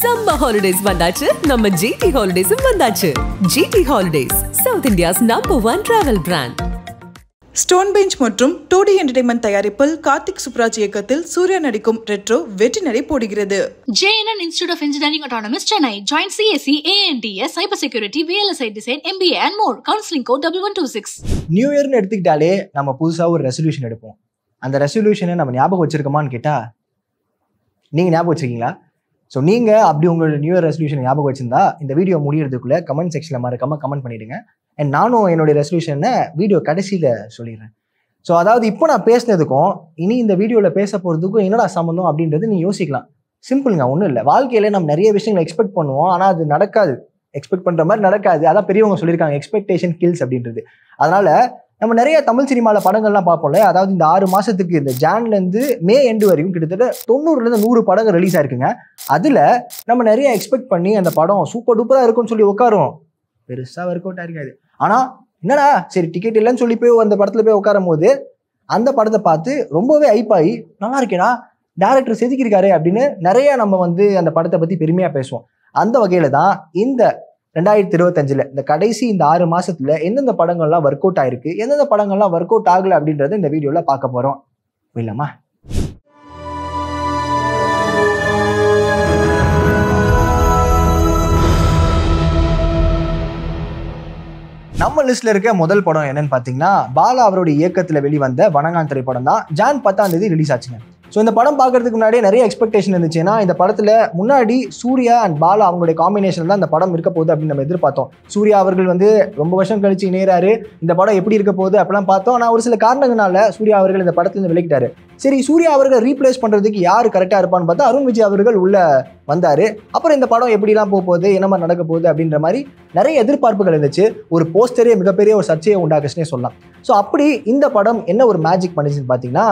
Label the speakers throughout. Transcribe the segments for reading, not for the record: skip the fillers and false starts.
Speaker 1: Summer holidays vandachu, நம்ம GT Holidays vandachu. GT Holidays, South India's #1 travel brand.
Speaker 2: Stone Bench மற்றும் 2D entertainment தயாரிப்பில் கார்த்திக் சுப்ராஜ் இயக்கத்தில் சூர்யா நடிக்கும் retro வெற்றி நடை போடுகிறது.
Speaker 3: JNN Institute of Engineering Autonomous Chennai. Join CSE, ANTS, Cyber Security, VLSI Design, MBA and more. Counseling code 1126.
Speaker 4: New இயர்னு எடுத்துக்கிட்டாலே நம்ம புதுசாக ஒரு ரெசல்யூஷன் எடுப்போம். அந்த ரெசல்யூஷனை நம்ம ஞாபகம் வச்சிருக்கோமான்னு கேட்டால் நீங்கள் ஞாபகம் வச்சுருக்கீங்களா? ஸோ நீங்கள் அப்படி உங்களோட நியூ இயர் ரெசல்யூஷன் ஞாபகம் வச்சிருந்தா இந்த வீடியோ முடியறதுக்குள்ளே கமெண்ட் செக்ஷனில் மறக்காமல் கமெண்ட் பண்ணிவிடுங்க. அண்ட் நானும் என்னுடைய ரெசல்யூஷனை வீடியோ கடைசியில் சொல்லிடுறேன். ஸோ அதாவது இப்போ நான் பேசினதுக்கும் இனி இந்த வீடியோவில் பேச போகிறதுக்கும் என்னடா சம்மந்தம் அப்படின்றது நீங்கள் யோசிக்கலாம். சிம்பிளுங்க, ஒன்றும் இல்லை. வாழ்க்கையில் நம்ம நிறைய விஷயங்களை எக்ஸ்பெக்ட் பண்ணுவோம், ஆனால் அது நடக்காது. எக்ஸ்பெக்ட் பண்ணுற மாதிரி நடக்காது. அதான் பெரியவங்க சொல்லியிருக்காங்க, எக்ஸ்பெக்டேஷன் கில்ஸ் அப்படின்றது. அதனால் நம்ம நிறைய தமிழ் சினிமாவில் படங்கள்லாம் பார்ப்போம்ல. அதாவது இந்த 6 மாதத்துக்கு இந்த ஜான்லேருந்து மே எண்டு வரைக்கும் கிட்டத்தட்ட 90லேருந்து 100 படங்கள் ரிலீஸ் ஆயிருக்குங்க. அதில் நம்ம நிறைய எக்ஸ்பெக்ட் பண்ணி அந்த படம் சூப்பர் டூப்பராக இருக்கும்னு சொல்லி உட்காரும், பெருசாக ஒர்க் அவுட் ஆயிருக்காது. ஆனால் என்னடா சரி டிக்கெட் இல்லைன்னு சொல்லி போய் அந்த படத்தில் போய் உட்காரும் போது அந்த படத்தை பார்த்து ரொம்பவே ஹைப்பாகி நல்லா இருக்கேடா, டேரக்டர் செதுக்கியிருக்காரு அப்படின்னு நிறைய நம்ம வந்து அந்த படத்தை பற்றி பெருமையாக பேசுவோம். அந்த வகையில் தான் இந்த 2025 இந்த கடைசி இந்த 6 மாசத்துல எந்தெந்த படங்கள்லாம் ஒர்க் அவுட் ஆயிருக்கு, எந்தெந்த படங்கள்லாம் ஒர்க் அவுட் ஆகல அப்படின்றத இந்த வீடியோல பார்க்க போறோம். இல்லம்மா, நம்ம லிஸ்ட்ல இருக்க முதல் படம் என்னன்னு பாத்தீங்கன்னா பாலா அவருடைய இயக்கத்துல வெளிவந்த வணங்கான் திரைப்படம் தான். ஜான் 10 ரிலீஸ் ஆச்சுங்க. ஸோ இந்த படம் பார்க்கறதுக்கு முன்னாடியே நிறைய எக்ஸ்பெக்டேஷன் இருந்துச்சு. ஏன்னா இந்த படத்தில் முன்னாடி சூர்யா அண்ட் பாலா அவங்களுடைய காம்பினேஷன் தான் இந்த படம் இருக்க போகுது அப்படின்னு நம்ம எதிர்பார்த்தோம். சூர்யா அவர்கள் வந்து ரொம்ப வருஷம் கழிச்சு இணையறாரு, இந்த படம் எப்படி இருக்க போகுது அப்படிலாம் பார்த்தோம். ஆனால் ஒரு சில காரணங்களால சூர்யா அவர்கள் இந்த படத்துலேருந்து விலகிட்டாரு. சரி, சூர்யா அவர்கள் ரீப்ளேஸ் பண்ணுறதுக்கு யார் கரெக்டாக இருப்பான்னு பார்த்தா அருண் விஜய் அவர்கள் உள்ள வந்தார். அப்புறம் இந்த படம் எப்படிலாம் போக போகுது, என்ன மாதிரி நடக்க போகுது அப்படின்ற மாதிரி நிறைய எதிர்பார்ப்புகள் இருந்துச்சு. ஒரு போஸ்டரே மிகப்பெரிய ஒரு சர்ச்சையை உண்டாக்குச்சுன்னே சொல்லலாம். ஸோ அப்படி இந்த படம் என்ன ஒரு மேஜிக் பண்ணிச்சுன்னு பார்த்தீங்கன்னா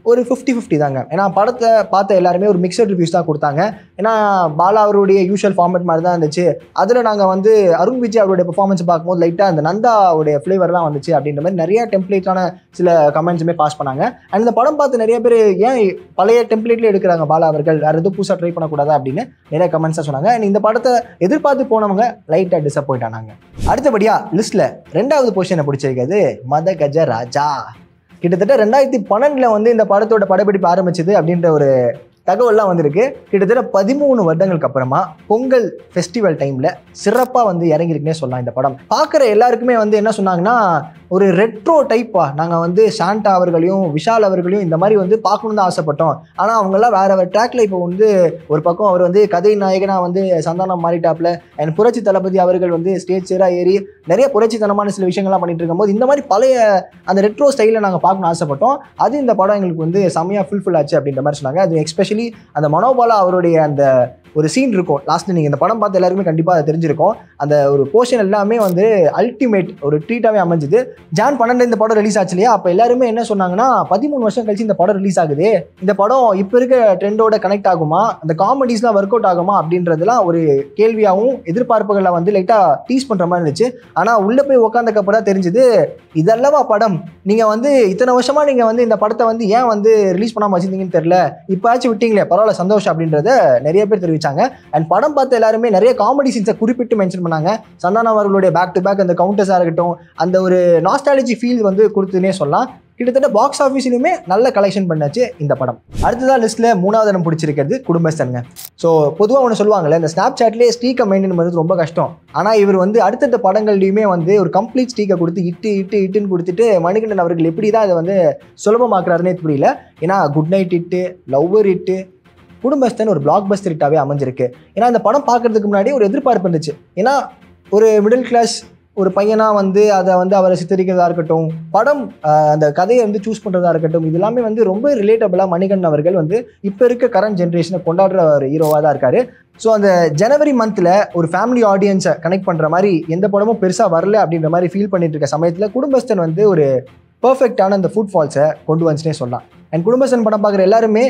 Speaker 4: ஒரு 50-50 தாங்க. ஏன்னா படத்தை பார்த்த எல்லாருமே ஒரு மிக்சட் ரிவ்யூஸ் தான் கொடுத்தாங்க. ஏன்னா பாலா அவருடைய யூஷுவல் ஃபார்மேட் மாதிரி தான் இருந்துச்சு. அதில் நாங்கள் வந்து அருண் விஜய் அவருடைய பெர்ஃபார்மன்ஸ் பார்க்கும்போது லைட்டாக அந்த நந்தாவுடைய ஃப்ளேவர்லாம் வந்துச்சு அப்படின்ற மாதிரி நிறைய டெம்ப்ளேட்டான சில கமெண்ட்ஸுமே பாஸ் பண்ணாங்க. அண்ட் இந்த படம் பார்த்து நிறைய பேர் ஏன் பழைய டெம்ப்ளேட்லேயே எடுக்கிறாங்க பாலா அவர்கள், வேறு எதுவும் புதுசாக ட்ரை பண்ணக்கூடாதா அப்படின்னு நிறைய கமெண்ட்ஸாக சொன்னாங்க. அண்ட் இந்த படத்தை எதிர்பார்த்து போனவங்க லைட்டாக டிசப்பாயிண்ட் ஆனாங்க. அடுத்தபடியாக லிஸ்ட்டில் 2வது பொசிஷனை பிடிச்சிருக்கிறது மத கஜ ராஜா. கிட்டத்தட்ட 2012 வந்து இந்த படத்தோட படப்பிடிப்பு ஆரம்பிச்சது அப்படின்ற ஒரு தகவல்லாம் வந்திருக்கு. கிட்டத்தட்ட 13 வருடங்களுக்கு அப்புறமா பொங்கல் ஃபெஸ்டிவல் டைமில் சிறப்பாக வந்து இறங்கிருக்குன்னே சொல்லலாம். இந்த படம் பார்க்குற எல்லாருக்குமே வந்து என்ன சொன்னாங்கன்னா ஒரு ரெட்ரோ டைப்பா, நாங்கள் வந்து சாண்டா அவர்களையும் விஷால் அவர்களையும் இந்த மாதிரி வந்து பார்க்கணுன்னு தான் ஆசைப்பட்டோம். ஆனால் அவங்கெல்லாம் வேற ட்ராக்ல இப்போ வந்து ஒரு பக்கம் அவர் வந்து கதை நாயகனாக வந்து சந்தானம் மாறிட்டாப்ல, அண்ட் புரட்சி தளபதி அவர்கள் வந்து ஸ்டேஜ் சேராக ஏறி நிறைய புரட்சித்தனமான சில விஷயங்கள்லாம் பண்ணிட்டு இருக்கும்போது இந்த மாதிரி பழைய அந்த ரெட்ரோ ஸ்டைலில் நாங்கள் பார்க்கணும்னு ஆசைப்பட்டோம். அது இந்த படம் எங்களுக்கு வந்து செம்மையாக ஃபுல்ஃபில் ஆச்சு அப்படின்ற மாதிரி சொன்னாங்க. அது எஸ்பெஷலி அந்த மனோபாலா அவருடைய அந்த ஒரு சீன் இருக்கும் லாஸ்ட்டில், நீங்கள் இந்த படம் பார்த்து எல்லாருக்குமே கண்டிப்பாக அதை தெரிஞ்சிருக்கும். அந்த ஒரு போர்ஷன் எல்லாமே வந்து அல்டிமேட் ஒரு ட்ரீட்டாகவே அமைஞ்சுது. ஜான் 12 இந்த படம் ரிலீஸ் ஆச்சு இல்லையா, அப்போ எல்லாருமே என்ன சொன்னாங்கன்னா 13 வருஷம் கழிச்சு இந்த படம் ரிலீஸ் ஆகுது, இந்த படம் இப்போ இருக்க ட்ரெண்டோட கனெக்ட் ஆகுமா, அந்த காமெடிஸ்லாம் ஒர்க் அவுட் ஆகுமா அப்படின்றதுலாம் ஒரு கேள்வியாகவும் எதிர்பார்ப்புகளை வந்து லைட்டாக டீஸ் பண்ணுற மாதிரி இருந்துச்சு. ஆனால் உள்ளே போய் உட்காந்தக்கப்போ தான் தெரிஞ்சுது இதல்லவா படம், நீங்கள் வந்து இத்தனை வருஷமாக நீங்கள் வந்து இந்த படத்தை வந்து ஏன் வந்து ரிலீஸ் பண்ணாமல் வச்சிருந்தீங்கன்னு தெரியல, இப்போயாச்சும் விட்டீங்களே பரவாயில்ல சந்தோஷம் அப்படின்றத நிறைய பேர் தெரிவிச்சாங்க. அண்ட் படம் பார்த்த எல்லாருமே நிறைய காமெடி சீன்ஸை குறிப்பிட்டு மென்ஷன் பண்ணாங்க. சந்தானம் அவர்களுடைய பேக் டு பேக் அந்த கவுண்டர்ஸாக இருக்கட்டும், அந்த ஒரு நாஸ்டாலஜி ஃபீல் வந்து கொடுத்துன்னே சொல்லலாம். கிட்டத்தட்ட பாக்ஸ் ஆஃபீஸ்லையுமே நல்ல கலெக்ஷன் பண்ணாச்சு இந்த படம். அடுத்ததான் லிஸ்ட்டில் 3வது இடம் பிடிச்சிருக்கிறது குடும்பஸ்தனுங்க. ஸோ பொதுவாக ஒன்று சொல்லுவாங்கல்ல, இந்த ஸ்னாப் சாட்லேயே ஸ்டீக்கை மெயின்டைன் பண்ணுறது ரொம்ப கஷ்டம். ஆனால் இவர் வந்து அடுத்தடுத்த படங்கள்லையுமே வந்து ஒரு கம்ப்ளீட் ஸ்டீக்கை கொடுத்து இட்டுன்னு கொடுத்துட்டு மணிகண்டன் அவர்கள் எப்படி தான் இதை வந்து சுலபமாக்குறாருன்னே புரியல. ஏன்னா குட் நைட் இட்டு, லவ்வர் இட்டு, குடும்பஸ்தன் ஒரு பிளாக் பஸ்டர் ஹிட்டாகவே அமைஞ்சிருக்கு. ஏன்னா இந்த படம் பார்க்கறதுக்கு முன்னாடி ஒரு எதிர்பார்ப்பு இருந்துச்சு. ஏன்னா ஒரு மிடில் கிளாஸ் ஒரு பையனாக வந்து அதை வந்து அவரை சித்தரிக்கிறதா இருக்கட்டும், படம் அந்த கதையை வந்து சூஸ் பண்ணுறதா இருக்கட்டும், இது எல்லாமே வந்து ரொம்ப ரிலேட்டபிளாக மணிகண்டன் அவர்கள் வந்து இப்போ இருக்க கரண்ட் ஜென்ரேஷனை கொண்டாடுற ஒரு ஹீரோவாக தான் இருக்காரு. ஸோ அந்த ஜனவரி மந்தில் ஒரு ஃபேமிலி ஆடியன்ஸை கனெக்ட் பண்ணுற மாதிரி எந்த படமும் பெருசாக வரல அப்படின்ற மாதிரி ஃபீல் பண்ணிட்டு இருக்க சமயத்தில் குடும்பஸ்தன் வந்து ஒரு பர்ஃபெக்டான அந்த ஃபுட் ஃபால்ஸை கொண்டு வந்துச்சுனே சொல்லலாம். அண்ட் குடும்பஸ்தன் படம் பார்க்குற எல்லாருமே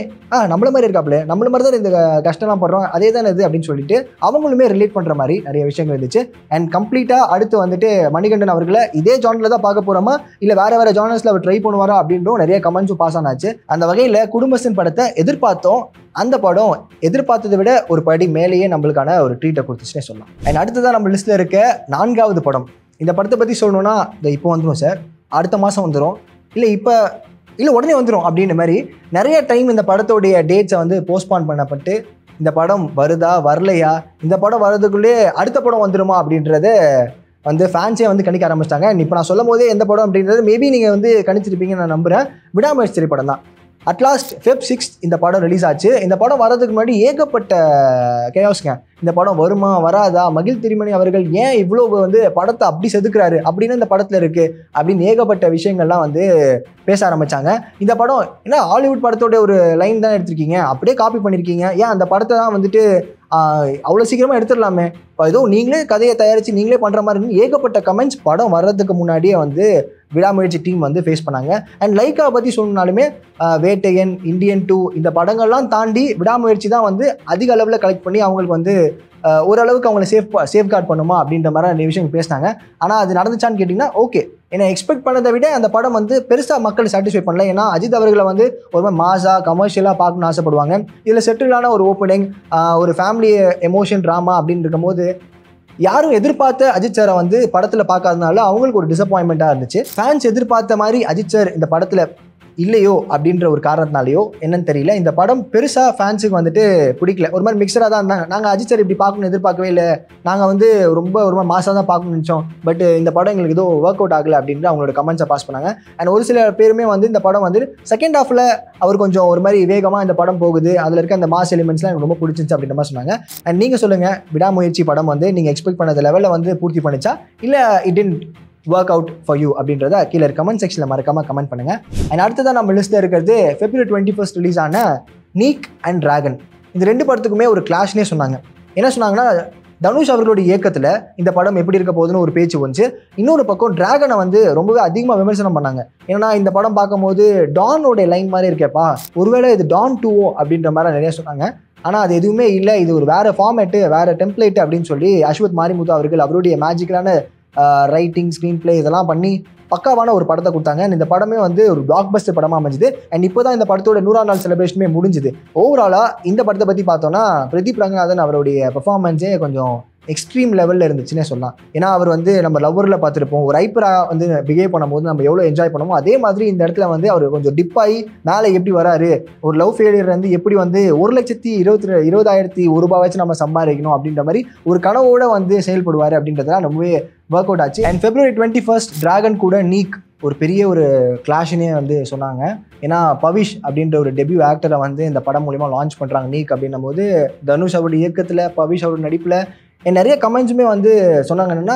Speaker 4: நம்மள மாதிரி இருக்காப்ல, நம்மள மாதிரி தான் இந்த கஷ்டம்லாம் படுறோம், அதே தான் இது அப்படின்னு சொல்லிட்டு அவங்களுமே ரிலேட் பண்ணுற மாதிரி நிறைய விஷயங்கள் இருந்துச்சு. அண்ட் கம்ப்ளீட்டாக அடுத்து வந்துட்டு மணிகண்டன் அவர்களை இதே ஜானரில் தான் பார்க்க போகிறோமா இல்லை வேறு ஜானர்ஸில் அவர் ட்ரை பண்ணுவாரா அப்படின்றும் நிறைய கமெண்ட்ஸும் பாஸ் ஆனாச்சு. அந்த வகையில் குடும்பஸ்தன் படத்தை எதிர்பார்த்தோம், அந்த படம் எதிர்பார்த்ததை விட ஒரு படி மேலேயே நம்மளுக்கான ஒரு ட்ரீட்டை கொடுத்துச்சுன்னே சொல்லலாம். அண்ட் அடுத்ததான் நம்ம லிஸ்ட்டில் இருக்க 4வது படம். இந்த படத்தை பற்றி சொல்லணும்னா இப்போ வந்துடும் சார், அடுத்த மாதம் வந்துடும், இல்லை உடனே வந்துடும் அப்படின்ற மாதிரி நிறைய டைம் இந்த படத்தோடைய டேட்ஸை வந்து போஸ்ட்பான் பண்ணப்பட்டு இந்த படம் வருதா வரலையா, இந்த படம் வர்றதுக்குள்ளே அடுத்த படம் வந்துடுமா அப்படின்றத வந்து ஃபேன்ஸே வந்து கணிக்க ஆரம்பிச்சிட்டாங்க. இப்போ நான் சொல்லும் போதே எந்த படம் அப்படின்றது மேபி நீங்கள் வந்து கணிச்சிருப்பீங்கன்னு நான் நம்புகிறேன். விடாமுயற்சி திரைப்படம் தான். அட்லாஸ்ட் Feb 6 இந்த படம் ரிலீஸ் ஆச்சு. இந்த படம் வர்றதுக்கு முன்னாடி ஏகப்பட்ட கேயாஸ்ங்க. இந்த படம் வருமா வராதா, மகிழ் திருமணி அவர்கள் ஏன் இவ்வளோ வந்து படத்தை அப்படி செதுக்குறாரு அப்படின்னு இந்த படத்தில் இருக்குது அப்படின்னு ஏகப்பட்ட விஷயங்கள்லாம் வந்து பேச ஆரம்பித்தாங்க. இந்த படம் ஏன்னா ஹாலிவுட் படத்தோட ஒரு லைன் தான் எடுத்திருக்கீங்க, அப்படியே காப்பி பண்ணியிருக்கீங்க, ஏன் அந்த படத்தை தான் வந்துட்டு அவ்வளோ சீக்கிரமாக எடுத்துடலாமே, இப்போ ஏதோ நீங்களே கதையை தயாரித்து நீங்களே பண்ணுற மாதிரி ஏகப்பட்ட கமெண்ட்ஸ் படம் வர்றதுக்கு முன்னாடியே வந்து விடாமுயற்சி டீம் வந்து ஃபேஸ் பண்ணாங்க. அண்ட் லைக்காவை பற்றி சொல்லணும்னாலுமே வேட்டையன், இந்தியன் 2 இந்த படங்கள்லாம் தாண்டி விடாமுயற்சி தான் வந்து அதிக அளவில் கலெக்ட் பண்ணி அவங்களுக்கு வந்து ஓரளவுக்கு அவங்களை சேஃப்கார்ட் பண்ணுமா அப்படின்ற மாதிரி நிறைய விஷயம் பேசினாங்க. ஆனால் அது நடந்துச்சான்னு கேட்டிங்கன்னா ஓகே, ஏன்னா எக்ஸ்பெக்ட் பண்ணதை விட அந்த படம் வந்து பெருசாக மக்கள் சாட்டிஸ்ஃபை பண்ணல. ஏன்னா அஜித் அவர்களை வந்து ஒரு மாதிரி மாஸாக கமர்ஷியலாக பார்க்கணும்னு ஆசைப்படுவாங்க. இதில் செட்டிலான ஒரு ஓப்பனிங், ஒரு ஃபேமிலி எமோஷன் ட்ராமா அப்படின்னு இருக்கும்போது யாரும் எதிர்பார்த்த அஜித் சாரை வந்து படத்தில் பார்க்காதனால அவங்களுக்கு ஒரு டிசப்பாயின்மெண்ட்டாக இருந்துச்சு. ஃபேன்ஸ் எதிர்பார்த்த மாதிரி அஜித் சார் இந்த படத்தில் இல்லையோ அப்படின்ற ஒரு காரணத்தினாலேயோ என்னன்னு தெரியல, இந்த படம் பெருசாக ஃபேன்ஸுக்கு வந்துட்டு பிடிக்கல. ஒரு மாதிரி மிக்சராக தான் இருந்தாங்க. நாங்கள் அஜித் சார் இப்படி பார்க்கணும்னு எதிர்பார்க்கவே இல்லை, நாங்கள் வந்து ரொம்ப ஒரு மாதிரி மாசாக தான் பார்க்கணும்னு நினச்சோம், பட் இந்த படம் எங்களுக்கு ஏதோ ஒர்க் அவுட் ஆகலை அப்படின்ற அவங்களோட கமெண்ட்ஸை பாஸ் பண்ணாங்க. அண்ட் ஒரு சில பேருமே வந்து இந்த படம் வந்து செகண்ட் ஹாஃபில் அவர் கொஞ்சம் ஒரு மாதிரி வேகமாக இந்த படம் போகுது, அதில் இருக்க அந்த மாஸ் எலிமெண்ட்ஸ்லாம் எனக்கு ரொம்ப பிடிச்சிருச்சு அப்படின்ற மாதிரி சொன்னாங்க. அண்ட் நீங்கள் சொல்லுங்கள், விடாமுயற்சி படம் வந்து நீங்கள் எக்ஸ்பெக்ட் பண்ண லெவலில் வந்து பூர்த்தி பண்ணிச்சா இல்லை it did work out for you அப்படின்றத கீழே கமெண்ட் செக்ஷனில் மறக்காமல் கமெண்ட் பண்ணுங்கள். அண்ட் அடுத்ததான் நம்ம லிஸ்ட்டில் இருக்கிறது February 21 ரிலீஸ் ஆன நீக் அண்ட் டிராகன். இந்த 2 படத்துக்குமே ஒரு கிளாஷ்னே சொன்னாங்க. என்ன சொன்னாங்கன்னா, தனுஷ் அவர்களுடைய இயக்கத்தில் இந்த படம் எப்படி இருக்க போகுதுன்னு ஒரு பேச்சு வந்துச்சு. இன்னொரு பக்கம் டிராகனை வந்து ரொம்பவே அதிகமாக விமர்சனம் பண்ணாங்க. ஏன்னா இந்த படம் பார்க்கும்போது டானோடைய லைன் மாதிரி இருக்கேப்பா, ஒருவேளை இது டான் 2 அப்படின்ற மாதிரி நிறைய சொன்னாங்க. ஆனால் அது எதுவுமே இல்லை, இது ஒரு வேறு ஃபார்மேட்டு, வேறு டெம்ப்ளேட்டு அப்படின்னு சொல்லி அஸ்வத் மாரிமுத்து அவர்கள் அவருடைய மேஜிக்கலான ரைட்டிங், ஸ்க்ரீன் பிளே இதெல்லாம் பண்ணி பக்காவான ஒரு படத்தை கொடுத்தாங்க. இந்த படமே வந்து ஒரு பிளாக் பஸ்டர் படமாக அமைஞ்சுது. அண்ட் இப்போ தான் இந்த படத்தோட 100ஆம் நாள் செலிப்ரேஷனுமே முடிஞ்சுது. ஓவராலாக இந்த படத்தை பற்றி பார்த்தோன்னா பிரதீப் ரங்கநாதன் அவருடைய பெர்ஃபார்மன்ஸே கொஞ்சம் எக்ஸ்ட்ரீம் லெவலில் இருந்துச்சுன்னே சொல்லலாம். ஏன்னா அவர் வந்து நம்ம லவ்வரில் பார்த்துருப்போம், ஒரு ஹைப்பராக வந்து பிஹேவ் பண்ணும்போது நம்ம எவ்வளோ என்ஜாய் பண்ணுவோம், அதே மாதிரி இந்த இடத்துல வந்து அவர் கொஞ்சம் டிப்பாகி மேலே எப்படி வராரு, ஒரு லவ் ஃபெயிலியர் வந்து எப்படி வந்து 1,20,000 ரூபாய் நம்ம சம்பாதிக்கணும் அப்படின்ற மாதிரி ஒரு கனவோடு வந்து செயல்படுவார் அப்படின்றதுலாம் ரொம்பவே ஒர்க் அவுட் ஆச்சு. அண்ட் February 21 டிராகன் கூட நீக் ஒரு பெரிய ஒரு கிளாஷ்னே வந்து சொன்னாங்க. ஏன்னா பவிஷ் அப்படின்ற ஒரு டெபியூ ஆக்டரை வந்து இந்த படம் மூலிமா லான்ச் பண்ணுறாங்க நீக் அப்படின்னும் போது, தனுஷ் அவருடைய இயக்கத்தில் பவிஷ் அவருடைய நடிப்பில் நிறைய கமெண்ட்ஸுமே வந்து சொன்னாங்க. என்னன்னா,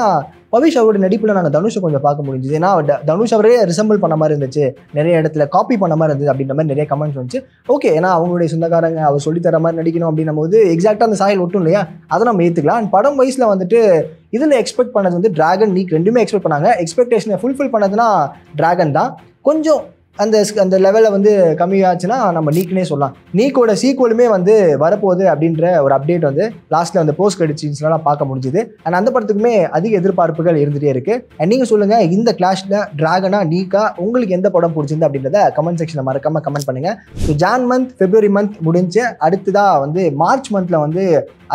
Speaker 4: பவிஷ் அவருடைய நடிப்பில் நாங்கள் தனுஷை கொஞ்சம் பார்க்க முடிஞ்சுது, ஏன்னா தனுஷ் அவரே ரிசம்பிள் பண்ண மாதிரி இருந்துச்சு, நிறைய இடத்துல காப்பி பண்ண மாதிரி இருந்தது அப்படின்ற மாதிரி நிறைய கமெண்ட்ஸ் வந்துச்சு. ஓகே, ஏன்னா அவங்களுடைய சொந்தக்காரங்க அவர் சொல்லித்தர மாதிரி நடிக்கணும் அப்படின்னும் போது எக்ஸாக்டாக அந்த சாயல் ஒட்டும் இல்லையா, அதை நம்ம ஏற்றுக்கலாம். அண்ட் படம் வயசில் வந்துட்டு இதில் எக்ஸ்பெக்ட் பண்ணது வந்து டிராகன், நீக் ரெண்டுமே எக்ஸ்பெக்ட் பண்ணாங்க. எக்ஸ்பெக்டேஷனை ஃபுல்ஃபில் பண்ணதுன்னா டிராகன் தான். கொஞ்சம் அந்த லெவலில் வந்து கம்மியாச்சுன்னா நம்ம நீக்னே சொல்லலாம். நீக்கோட சீக்குவலுமே வந்து வரப்போகுது அப்படின்ற ஒரு அப்டேட் வந்து லாஸ்ட்டில் அந்த போஸ்ட் கிரெடிட் சீன்ஸ்லாம் பார்க்க முடிஞ்சுது. அண்ட் அந்த படத்துக்குமே அதிக எதிர்பார்ப்புகள் இருந்துகிட்டே இருக்குது. அண்ட் நீங்கள் சொல்லுங்கள், இந்த கிளாஷில் டிராகனா நீக்கா உங்களுக்கு எந்த படம் பிடிச்சிருந்து அப்படின்றத கமெண்ட் செக்ஷனில் மறக்காமல் கமெண்ட் பண்ணுங்கள். So John month, February month முடிஞ்சு அடுத்ததாக வந்து மார்ச் மந்தில் வந்து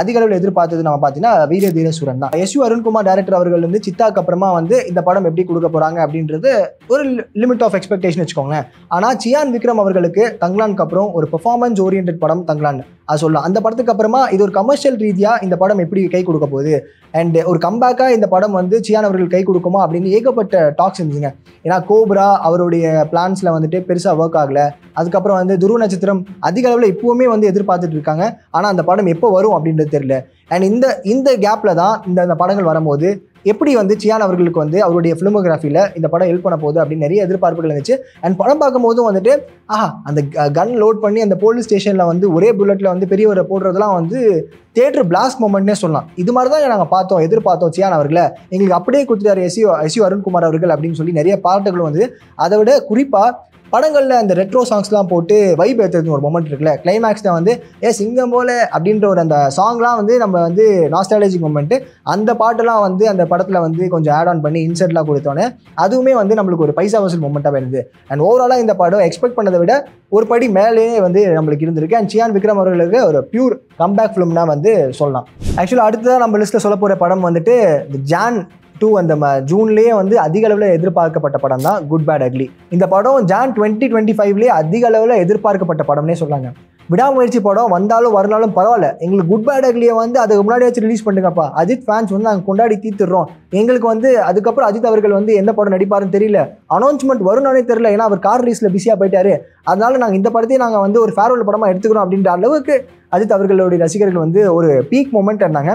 Speaker 4: அதிக அளவில் எதிர்பார்த்தது நம்ம பார்த்தீங்கன்னா வீர தீர சூரன் தான். எஸ்.யு. அருண்குமார் டைரக்டர் அவர்கள் வந்து சித்தாக்கு அப்புறமா வந்து இந்த படம் எப்படி கொடுக்க போகிறாங்க அப்படின்றது ஒரு லிமிட் ஆஃப் எக்ஸ்பெக்டேஷன் வச்சுக்கோங்க. ஆனால் சியான் விக்ரம் அவர்களுக்கு தங்கலானுக்கு அப்புறம் ஒரு பெர்ஃபார்மன்ஸ் ஓரியன்ட் படம் தங்கலான் அது சொல்லலாம். அந்த படத்துக்கு அப்புறமா இது ஒரு கமர்ஷியல் ரீதியாக இந்த படம் எப்படி கை கொடுக்க போகுது, அண்ட் ஒரு கம்பேக்காக இந்த படம் வந்து சியான் அவர்கள் கை கொடுக்குமா அப்படின்னு ஏகப்பட்ட டாக்ஸ் இருந்துச்சுங்க. ஏன்னா கோப்ரா அவருடைய பிளான்ஸில் வந்துட்டு பெருசாக ஒர்க் ஆகலை. அதுக்கப்புறம் வந்து துருவ நட்சத்திரம் அதிக அளவில் இப்போவுமே வந்து எதிர்பார்த்துட்டு இருக்காங்க. ஆனால் அந்த படம் எப்போ வரும் அப்படின்றது தெரியல. அண்ட் இந்த கேப்பில் தான் இந்த படங்கள் வரும்போது எப்படி வந்து சியான் அவர்களுக்கு வந்து அவருடைய ஃபிலிமோகிராஃபியில் இந்த படம் ஹெல்ப் பண்ண போகுது அப்படின்னு நிறைய எதிர்பார்ப்புகள் இருந்துச்சு. அண்ட் படம் பார்க்கும்போதும் வந்துட்டு அந்த கன் லோட் பண்ணி அந்த போலீஸ் ஸ்டேஷனில் வந்து ஒரே புல்லட்டில் வந்து பெரியவரை போடுறதுலாம் வந்து தியேட்டர் பிளாஸ்ட் மூமெண்ட்னே சொல்லலாம். இது மாதிரி தான் நாங்கள் எதிர்பார்த்தோம் சியான் அவர்களை, எங்களுக்கு அப்படியே கொடுத்துட்டாரு எஸ்.யு. அருண்குமார் அவர்கள் அப்படின்னு சொல்லி நிறைய பாராட்டுகளும் வந்து. அதை விட குறிப்பாக படங்களில் அந்த ரெட்ரோ சாங்ஸ்லாம் போட்டு வைப் ஏற்றுறது ஒரு மொமெண்ட் இருக்குல்ல, கிளைமேக்ஸில் வந்து சிங்கம் போல அப்படின்ற ஒரு அந்த சாங்லாம் வந்து நம்ம வந்து நாஸ்டாலஜிக் மொமெண்ட்டு, அந்த பாட்டெல்லாம் வந்து அந்த படத்தில் வந்து கொஞ்சம் ஆட் ஆன் பண்ணி இன்சர்ட்லாம் கொடுத்தோன்னே அதுவுமே வந்து நம்மளுக்கு ஒரு பைசா வசூல் மொமெண்ட்டாக இருந்தது. அண்ட் ஓவராலாக இந்த படம் எக்ஸ்பெக்ட் பண்ணதை விட ஒரு படி மேலேயே வந்து நம்மளுக்கு இருந்திருக்கு. அண்ட் சியான் விக்ரம் அவர்களுக்கு ஒரு பியூர் கம்பேக் ஃபிலிம்னா வந்து சொல்லலாம். ஆக்சுவலாக அடுத்ததாக நம்ம லிஸ்ட்டில் சொல்ல போகிற படம் வந்துட்டு ஜான் 2 அந்த ஜூன்லேயே வந்து அதிக அளவில் எதிர்பார்க்கப்பட்ட படம் தான் குட் பேட் அக்லி. இந்த படம் ஜான் 2025லேயே அதிக அளவில் எதிர்பார்க்கப்பட்ட படம்னே சொல்லாங்க. விடாமுயற்சி படம் வந்தாலும் வரனாலும் பரவாயில்ல, எங்களுக்கு குட் பேட் அக்லியை வந்து அதுக்கு முன்னாடி வச்சு ரிலீஸ் பண்ணுங்கப்பா, அஜித் ஃபேன்ஸ் வந்து நாங்கள் கொண்டாடி தீர்த்துடுறோம், எங்களுக்கு வந்து அதுக்கப்புறம் அஜித் அவர்கள் வந்து எந்த படம் நடிப்பாருன்னு தெரியல, அனௌன்ஸ்மெண்ட் வரும்னாலே தெரியல, ஏன்னா அவர் கார் ரீஸில் பிஸியாக போயிட்டாரு, அதனால நாங்கள் இந்த படத்தையும் நாங்கள் வந்து ஒரு ஃபேர்வெல் படமாக எடுத்துக்கிறோம் அப்படின்ற அளவுக்கு அஜித் அவர்களுடைய ரசிகர்கள் வந்து ஒரு பீக் மொமெண்ட் இருந்தாங்க.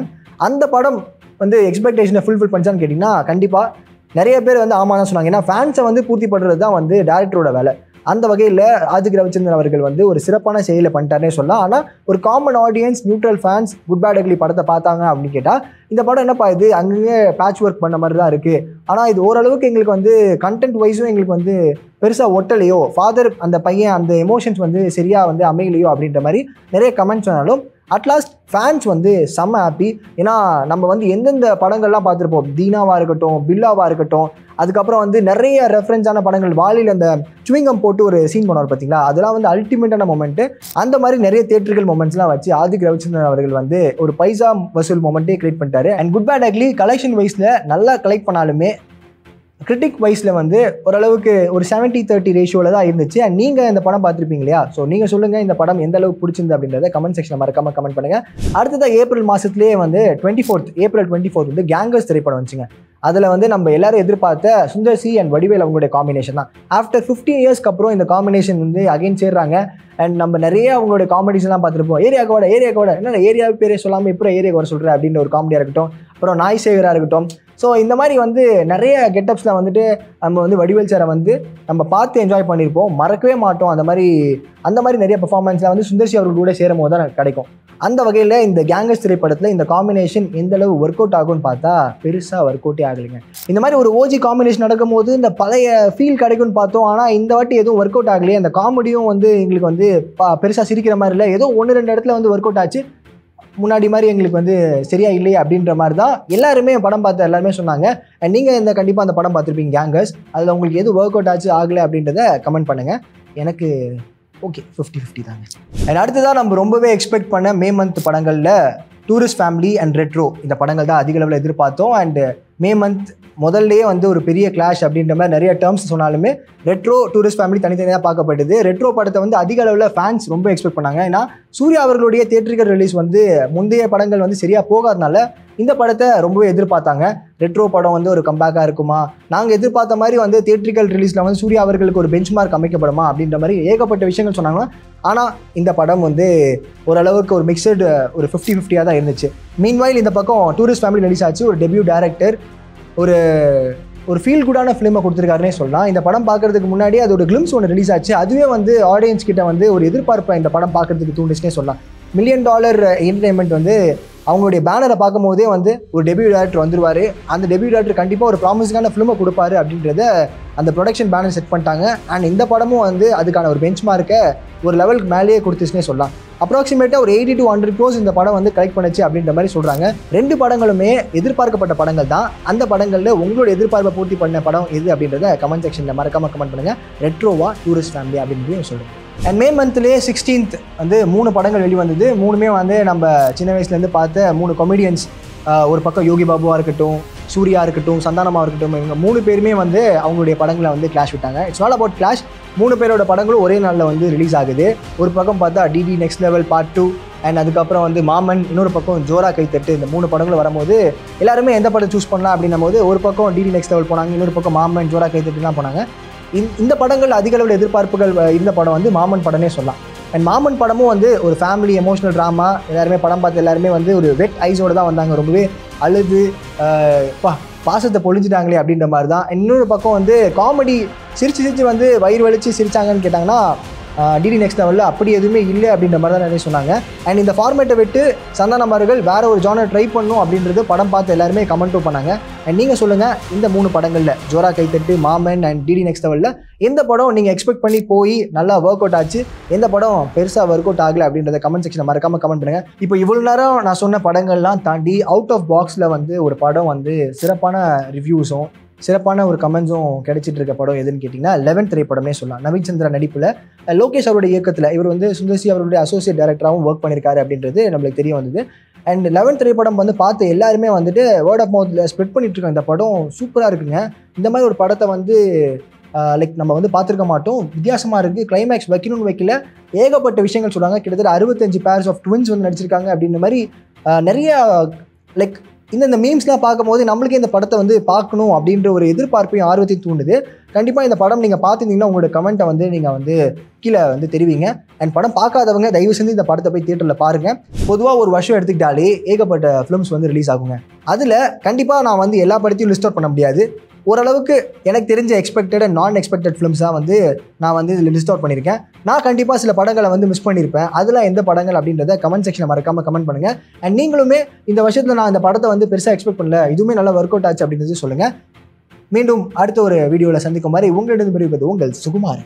Speaker 4: அந்த படம் வந்து எக்ஸ்பெக்டேஷனை ஃபுல்ஃபில் பண்ணிச்சான்னு கேட்டிங்கன்னா கண்டிப்பாக நிறைய பேர் வந்து ஆமாம் தான் சொன்னாங்க. ஏன்னா ஃபேன்ஸை வந்து பூர்த்தி பண்ணுறது தான் வந்து டேரக்டரோட வேலை. அந்த வகையில் ஆதிக் ரவிச்சந்திரன் அவர்கள் வந்து ஒரு சிறப்பான செயலை பண்ணிட்டாருன்னே சொல்லலாம். ஆனால் ஒரு common audience neutral fans Good bad Ugly படத்தை பார்த்தாங்க அப்படின்னு கேட்டால் இந்த படம் என்னப்பா இது அங்கங்கே பேட்ச் ஒர்க் பண்ண மாதிரி தான் இருக்குது, ஆனால் இது ஓரளவுக்கு எங்களுக்கு வந்து கண்டென்ட் வைஸும் எங்களுக்கு வந்து பெருசாக ஒட்டலையோ, ஃபாதர் அந்த பையன் அந்த எமோஷன்ஸ் வந்து சரியாக வந்து அமையலையோ அப்படின்ற மாதிரி நிறைய கமெண்ட்ஸ் சொன்னாலும் அட்லாஸ்ட் ஃபேன்ஸ் வந்து செம்ம ஹாப்பி. ஏன்னா நம்ம வந்து எந்தெந்த படங்கள்லாம் பார்த்துருப்போம், தீனாவாக இருக்கட்டும், பில்லாவாக இருக்கட்டும், அதுக்கப்புறம் வந்து நிறைய ரெஃபரன்ஸான படங்கள், வாலியில் அந்த சுவிங்கம் போட்டு ஒரு சீன் பண்ணுவார் பார்த்தீங்களா, அதெல்லாம் வந்து அல்டிமேட்டான மொமெண்ட்டு. அந்த மாதிரி நிறைய தியேட்டர்கள் மொமெண்ட்ஸ்லாம் வச்சு ஆதிக் ரவிச்சந்திரன் அவர்கள் வந்து ஒரு பைசா வசூல் மொமெண்ட்டே கிரியேட் பண்ணிட்டாரு. And good bad ugly collection வைஸில் நல்லா கலெக்ட் பண்ணாலுமே கிரிட்டிக் வைஸில் வந்து ஓரளவுக்கு ஒரு 70-30 ரேஷியோவில் தான் இருந்துச்சு. அண்ட் நீங்கள் இந்த படம் பார்த்துருப்பீங்க இல்லையா, ஸோ நீங்கள் சொல்லுங்கள் இந்த படம் எந்த அளவுக்கு பிடிச்சிருந்து அப்படின்றத கமெண்ட் செக்ஷனில் மறக்காமல் கமெண்ட் பண்ணுங்கள். அடுத்ததாக ஏப்ரல் மாதத்துலேயே வந்து ஏப்ரல் 24 வந்து கேங்கர்ஸ் திரைப்படம் வந்துச்சுங்க. அதில் வந்து நம்ம எல்லாரும் எதிர்பார்த்த சுந்தர் சி அண்ட் வடிவேல் அவங்களுடைய காம்பினேஷன் தான். ஆஃப்டர் 15 இயர்ஸ்க்கு அப்புறம் இந்த காம்பினேஷன் வந்து அகைன் சேர்றாங்க. அண்ட் நம்ம நிறைய அவங்களுடைய காமெடிஸ்லாம் பார்த்துருப்போம். ஏரியாவுக்கு வர என்ன ஏரியாவுக்கு பேரே சொல்லாமல் இப்போ ஏரியாவுக்கு வர சொல்கிறேன் அப்படின்ற ஒரு காமெடியாக இருக்கட்டும், அப்புறம் நாய் சேகராக இருக்கட்டும். ஸோ இந்த மாதிரி வந்து நிறைய கெட்டப்ஸில் வந்துட்டு நம்ம வந்து வடிவேல் சாரை வந்து நம்ம பார்த்து என்ஜாய் பண்ணியிருப்போம், மறக்கவே மாட்டோம். அந்த மாதிரி நிறைய பெர்ஃபார்மன்ஸில் வந்து சுந்தர்சி அவர்கள் கூட சேரும் போது தான் கிடைக்கும். அந்த வகையில் இந்த கேங்கர்ஸ் திரைப்படத்தில் இந்த காம்பினேஷன் எந்த அளவு ஒர்க் அவுட் ஆகும்னு பார்த்தா பெருசாக ஒர்க் அவுட்டே ஆகலைங்க. இந்த மாதிரி ஒரு ஓஜி காம்பினேஷன் நடக்கும் போது இந்த பழைய ஃபீல் கிடைக்கும்னு பார்த்தோம். ஆனால் இந்த வாட்டி எதுவும் ஒர்க் அவுட் ஆகலையே. அந்த காமெடியும் வந்து எங்களுக்கு வந்து பெருசாக சிரிக்கிற மாதிரி இல்லை, ஏதோ 1-2 இடத்துல வந்து ஒர்க் அவுட் ஆச்சு, முன்னாடி மாதிரி எங்களுக்கு வந்து சரியா இல்லையே அப்படின்ற மாதிரி தான் எல்லாருமே படம் பார்த்து எல்லாருமே சொன்னாங்க. அண்ட் நீங்கள் கண்டிப்பாக அந்த படம் பார்த்துருப்பீங்க கேங்கர்ஸ், அதில் உங்களுக்கு எது ஒர்க் அவுட் ஆச்சு ஆகலை அப்படின்றத கமெண்ட் பண்ணுங்கள். எனக்கு ஓகே 50-50 தாங்க. அண்ட் அடுத்ததான் நம்ம ரொம்பவே எக்ஸ்பெக்ட் பண்ண மே மந்த் படங்களில் டூரிஸ்ட் ஃபேமிலி அண்ட் ரெட்ரோ இந்த படங்கள் தான் அதிக அளவில் எதிர்பார்த்தோம். அண்ட் மே மந்த் முதல்லையே வந்து ஒரு பெரிய கிளாஷ் அப்படின்ற மாதிரி நிறைய டேர்ம்ஸ் சொன்னாலுமே ரெட்ரோ டூரிஸ்ட் ஃபேமிலி தனித்தனியாக பார்க்கப்பட்டது. ரெட்ரோ படத்தை வந்து அதிக அளவில் ஃபேன்ஸ் ரொம்ப எக்ஸ்பெக்ட் பண்ணாங்க. ஏன்னா சூர்யா அவர்களுடைய தியேட்டரிக்கல் ரிலீஸ் வந்து முந்தைய படங்கள் வந்து சரியாக போகாதனால இந்த படத்தை ரொம்பவே எதிர்பார்த்தாங்க. ரெட்ரோ படம் வந்து ஒரு கம்பேக்காக இருக்குமா, நாங்கள் எதிர்பார்த்த மாதிரி வந்து தியேட்டரிக்கல் ரிலீஸில் வந்து சூர்யா அவர்களுக்கு ஒரு பெஞ்ச் மார்க் அமைக்கப்படுமா அப்படின்ற மாதிரி ஏகப்பட்ட விஷயங்கள் சொன்னாங்க. ஆனால் இந்த படம் வந்து ஓரளவுக்கு ஒரு மிக்சடு ஒரு 50-50 தான் இருந்துச்சு. மீன்வைல் இந்த பக்கம் டூரிஸ்ட் ஃபேமிலி ரிலீஸ் ஆச்சு. ஒரு டெபியூ டேரக்டர் ஒரு ஃபீல் குடான ஃபிலிமை கொடுத்துருக்காருன்னே சொல்லலாம். இந்த படம் பார்க்கறதுக்கு முன்னாடி அதோட கிளிம்ஸ் ஒன்று ரிலீஸ் ஆச்சு. அதுவே வந்து ஆடியன்ஸ் கிட்ட வந்து ஒரு எதிர்பார்ப்பை இந்த படம் பார்க்கறதுக்கு தூண்டுச்சுனே சொல்லலாம். $1 மில்லியன் என்டர்டைன்மெண்ட் வந்து அவங்களுடைய பேனரை பார்க்கும் போதே வந்து ஒரு டெபியூ டேரக்டர் வந்துருவார், அந்த டெபியூ டேரக்டர் கண்டிப்பாக ஒரு ப்ராமிசிங்கான ஃபிலிமை கொடுப்பாரு அப்படின்றத அந்த ப்ரொடக்ஷன் பேனர் செட் பண்ணிட்டாங்க. அண்ட் இந்த படமும் வந்து அதுக்கான ஒரு பெஞ்ச் மார்க்கை ஒரு லெவலுக்கு மேலேயே கொடுத்துச்சுனே சொல்லலாம். அப்ராக்சிமேட்டாக ஒரு 80 to 100 crores இந்த படம் வந்து கலெக்ட் பண்ணுச்சு அப்படின்ற மாதிரி சொல்கிறாங்க. 2 படங்களுமே எதிர்பார்க்கப்பட்ட படங்கள் தான். அந்த படங்களில் உங்களோட எதிர்பார்ப்பை பூர்த்தி பண்ண படம் எது அப்படின்றத கமெண்ட் செக்ஷனில் மறக்காமல் கமெண்ட் பண்ணுங்கள். ரெட்ரோவா டூரிஸ்ட் ஃபேமிலி அப்படின்றதையும் சொல்லுங்கள். அண்ட் மே மந்த்லேயே 16th வந்து 3 படங்கள் வெளிவந்தது. 3மே வந்து நம்ம சின்ன வயசுலேருந்து பார்த்த 3 காமெடியன்ஸ். ஒரு பக்கம் யோகி பாபுவாக இருக்கட்டும், சூர்யா இருக்கட்டும், சந்தானமாக இருக்கட்டும், இவங்க 3 பேருமே வந்து அவங்களுடைய படங்களை வந்து கிளாஷ் விட்டாங்க. It's all about clash. 3 பேரோட படங்களும் ஒரே நாளில் வந்து ரிலீஸ் ஆகுது. ஒரு பக்கம் பார்த்தா DD Next Level part 2, and அதுக்கப்புறம் வந்து மாமன், இன்னொரு பக்கம் ஜோரா கைத்தட்டு. இந்த 3 படங்களும் வரும்போது எல்லாருமே எந்த படம் சூஸ் பண்ணலாம் அப்படின்னும் போது ஒரு பக்கம் டிடி நெக்ஸ்ட் லெவல் போனாங்க, இன்னொரு பக்கம் மாமன், ஜோரா கைத்தட்டுலாம் போனாங்க. இந்த படங்கள் அதிக அளவில் எதிர்பார்ப்புகள் இருந்த படம் வந்து மாமன் படமே சொல்லலாம். அண்ட் மாமன் படமும் வந்து ஒரு ஃபேமிலி எமோஷனல் ட்ராமா. எல்லாருமே படம் பார்த்து எல்லாருமே வந்து ஒரு வெட் ஐஸோடு தான் வந்தாங்க. ரொம்பவே அழுது பாசத்தை பொழிஞ்சிட்டாங்களே அப்படின்ற மாதிரி தான். இன்னொரு பக்கம் வந்து காமெடி சிரிச்சு வந்து வயிறு வலிச்சு சிரிச்சாங்கன்னு கேட்டாங்கன்னா டிடி நெக்ஸ்ட் லெவலில் அப்படி எதுவுமே இல்லை அப்படின்ற மாதிரி தான் நிறைய சொன்னாங்க. அண்ட் இந்த ஃபார்மேட்டை விட்டு சந்தானம் அவர்கள் வேற ஒரு ஜானர் ட்ரை பண்ணும் அப்படின்றது படம் பார்த்து எல்லாருமே கமெண்ட்டும் பண்ணாங்க. அண்ட் நீங்கள் சொல்லுங்கள், இந்த 3 படங்களில் ஜோரா கைத்தட்டு, மாமன் அண்ட் டிடி நெக்ஸ்ட் லெவலில் எந்த படம் நீங்கள் எக்ஸ்பெக்ட் பண்ணி போய் நல்லா ஒர்க் அவுட் ஆச்சு, எந்த படம் பெருசாக ஒர்க் அவுட் ஆகலை அப்படின்றத கமெண்ட் செக்ஷனில் மறக்காமல் கமெண்ட் பண்ணுங்கள். இப்போ இவ்வளோ நேரம் நான் சொன்ன படங்கள்லாம் தாண்டி அவுட் ஆஃப் பாக்ஸில் வந்து ஒரு படம் வந்து சிறப்பான ரிவ்யூஸும் சிறப்பான ஒரு கமெண்ட்ஸும் கிடைச்சிட்டு இருக்க படம் எதுன்னு கேட்டிங்கன்னா 11 திரைப்படமே சொல்லலாம். நவீன் சந்திரா நடிப்பில் லோகேஷ் அவருடைய இயக்கத்தில் இவர் வந்து சுந்தர்சி அவருடைய அசோசியேட் டைரக்டராகவும் ஒர்க் பண்ணியிருக்காரு அப்படின்றது நம்மளுக்கு தெரிய வந்தது. அண்ட் 11 திரைப்படம் வந்து பார்த்து எல்லாருமே வந்துட்டு வேர்ட் ஆஃப் மவுத்தில் ஸ்ப்ரெட் பண்ணிட்டு இருக்கோம். இந்த படம் சூப்பராக இருக்குங்க, இந்த மாதிரி ஒரு படத்தை வந்து லைக் நம்ம வந்து பார்த்துருக்க மாட்டோம், வித்தியாசமாக இருக்குது, கிளைமேக்ஸ் வைக்கணும்னு வைக்கல, ஏகப்பட்ட விஷயங்கள் சொல்கிறாங்க. கிட்டத்தட்ட 65 பேர்ஸ் ஆஃப் ட்வின்ஸ் வந்து நடிச்சிருக்காங்க அப்படின்ற மாதிரி நிறைய லைக் இந்த மீம்ஸ்லாம் பார்க்கும்போது நம்மளுக்கே இந்த படத்தை வந்து பார்க்கணும் அப்படின்ற ஒரு எதிர்பார்ப்பையும் ஆர்வத்தையும் தூண்டுது. கண்டிப்பாக இந்த படம் நீங்கள் பார்த்துருந்தீங்கன்னா உங்களோட கமெண்ட்டை வந்து நீங்கள் வந்து கீழே வந்து தெரிவிங்க. அண்ட் படம் பார்க்காதவங்க தயவு செஞ்சு இந்த படத்தை போய் தியேட்டரில் பாருங்கள். பொதுவாக ஒரு வருஷம் எடுத்துக்கிட்டாலே ஏகப்பட்ட ஃபிலிம்ஸ் வந்து ரிலீஸ் ஆகுங்க. அதில் கண்டிப்பாக நான் வந்து எல்லா படத்தையும் லிஸ்ட் அவுட் பண்ண முடியாது. ஓரளவுக்கு எனக்கு தெரிஞ்ச எக்ஸ்பெக்டட் அண்ட் நான் எக்ஸ்பெக்டட் ஃபிலிம்ஸாக வந்து நான் வந்து இதில் லிஸ்ட் அவுட் பண்ணியிருக்கேன். நான் கண்டிப்பாக சில படங்களை வந்து மிஸ் பண்ணியிருப்பேன். அதெல்லாம் எந்த படங்கள் அப்படின்றத கமெண்ட் செக்ஷனில் மறக்காமல் கமெண்ட் பண்ணுங்கள். அண்ட் நீங்களுமே இந்த வருஷத்தில் நான் இந்த படத்தை வந்து பெருசாக எக்ஸ்பெக்ட் பண்ணல, இதுவுமே நல்லா ஒர்க் அவுட் ஆச்சு அப்படின்றது சொல்லுங்கள். மீண்டும் அடுத்த ஒரு வீடியோவில் சந்திக்கும் மாதிரி உங்களிடம் பெறுவது உங்கள் சுகுமார்.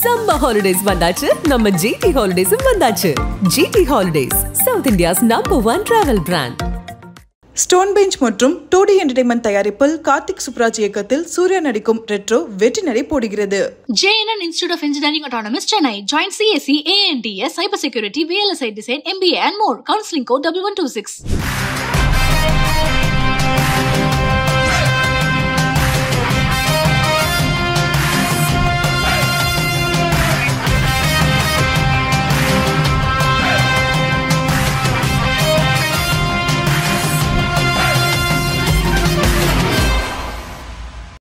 Speaker 1: சம்மர் ஹாலிடேஸ் வந்தாச்சு, நம்ம ஜிடி ஹாலிடேஸும் வந்தாச்சு. GT Holidays, South India's number 1 travel brand.
Speaker 2: Stone Bench மற்றும் 2D என்டர்டைன்மெண்ட் தயாரிப்பில் கார்த்திக் சுப்ராஜ் இயக்கத்தில் சூர்யா நடிக்கும் ரெட்ரோ வெற்றி நடை போடுகிறது.
Speaker 3: JNN Institute of Engineering Autonomous Chennai. Join CSE, ANTS, Cybersecurity, VLSI Design, MBA and more. Counseling code 1126.